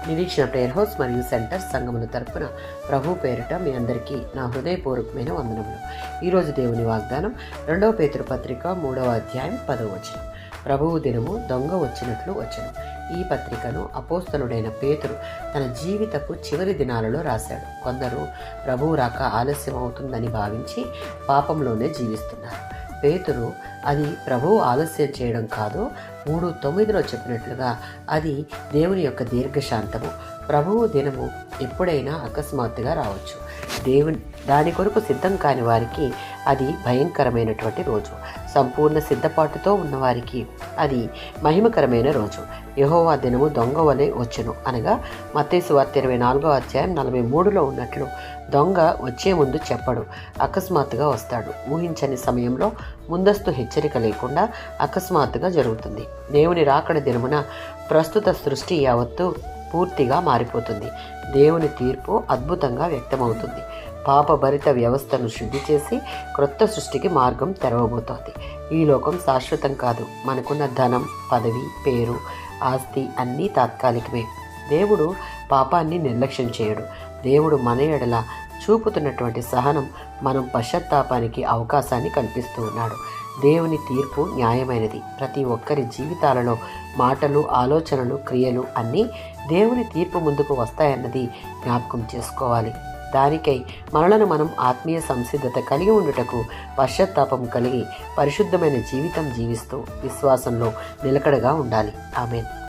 నిరీక్షణ prayer house మరియు centre సంఘముల తరపున ప్రభు పేరిట మీ అందరికీ నా హృదయపూర్వకమైన వందనములు. ఈరోజు దేవుని వాగ్దానం 2వ పేతురు పత్రిక 3వ అధ్యాయం 10వ వచనం. ప్రభువు దినము దొంగ వచ్చినట్లు వచ్చెను. ఈ పత్రికను అపోస్తలుడైన పేతురు తన జీవితపు చివరి దినాలలో రాశాడు. కొందరు ప్రభువు రాక ఆలస్యం అవుతుందని భావించి పాపంలోనే జీవిస్తున్నారు. పేతురు అది ప్రభువు ఆలస్యం చేయడం కాదు, 3:9 చెప్పినట్లుగా అది దేవుని యొక్క దీర్ఘశాంతము. ప్రభువు దినము ఎప్పుడైనా అకస్మాత్తుగా రావచ్చు. దాని కొరకు సిద్ధం కాని వారికి అది భయంకరమైనటువంటి రోజు. సంపూర్ణ సిద్ధపాటుతో ఉన్నవారికి అది మహిమకరమైన రోజు. యెహోవా దినము దొంగ వలె వచ్చెను అనగా మత్తయి సువార్త 24వ అధ్యాయం 43లో ఉన్నట్లు దొంగ వచ్చే ముందు చెప్పడు, అకస్మాత్తుగా వస్తాడు. ఊహించని సమయంలో ముందస్తు హెచ్చరిక లేకుండా అకస్మాత్తుగా జరుగుతుంది. దేవుని రాకడ దినమున ప్రస్తుత సృష్టి యావత్తు పూర్తిగా మారిపోతుంది. దేవుని తీర్పు అద్భుతంగా వ్యక్తమవుతుంది. పాపభరిత వ్యవస్థను శుద్ధి చేసి క్రొత్త సృష్టికి మార్గం తెరవబోతోంది. ఈ లోకం శాశ్వతం కాదు. మనకున్న ధనం, పదవి, పేరు, ఆస్తి అన్నీ తాత్కాలికమే. దేవుడు పాపాన్ని నిర్లక్ష్యం చేయడు. దేవుడు మన ఎడల చూపుతున్నటువంటి సహనం మనం పశ్చాత్తాపానికి అవకాశాన్ని కల్పిస్తూ ఉన్నాడు. దేవుని తీర్పు న్యాయమైనది. ప్రతి ఒక్కరి జీవితాలలో మాటలు, ఆలోచనలు, క్రియలు అన్నీ దేవుని తీర్పు ముందుకు వస్తాయన్నది జ్ఞాపకం చేసుకోవాలి. దానికై మనలను మనం ఆత్మీయ సంసిద్ధత కలిగి ఉండుటకు పశ్చాత్తాపం కలిగి పరిశుద్ధమైన జీవితం జీవిస్తూ విశ్వాసంలో నిలకడగా ఉండాలి. ఆమేన్.